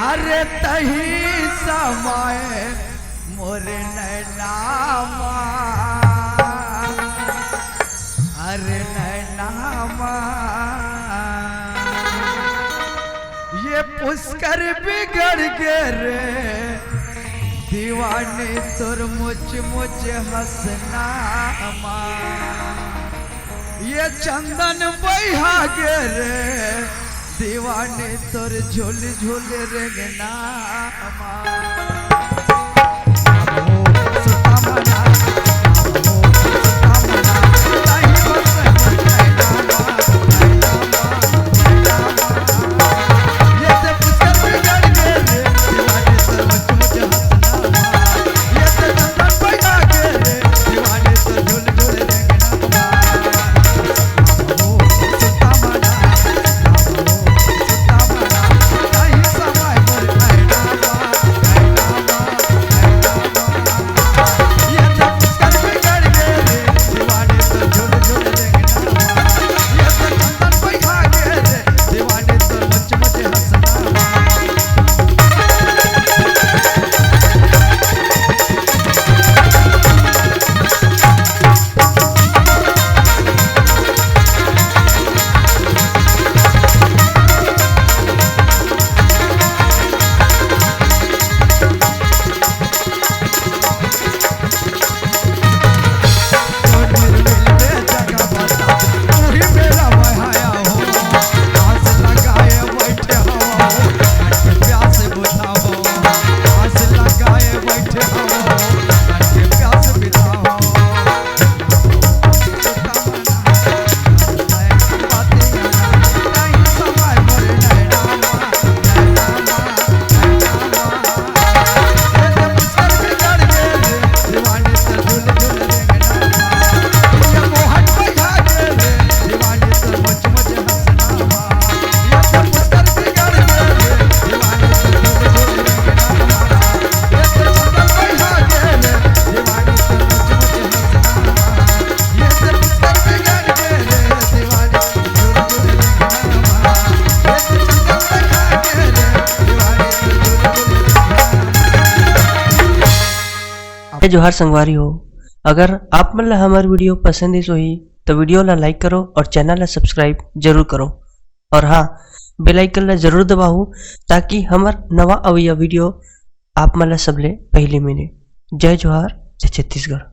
अरे तही समय मोर नैनामा, अरे नैनामा ये पुष्कर बिगड़ गे रे दीवाने तोर मुझ हंसना मा, ये चंदन बहा गे रे दीवाने तोर झूल झूल रेंगना जोहार संगवारी हो। अगर आप मन ला हमार वीडियो पसंद ही तो वीडियो ला लाइक करो और चैनल ला सब्सक्राइब जरूर करो और हाँ बेल आइकन ला जरूर दबाओ ताकि हमार नवा अवैया वीडियो आप मन ला सबले पहले मिले। जय जोहार, जय छत्तीसगढ़।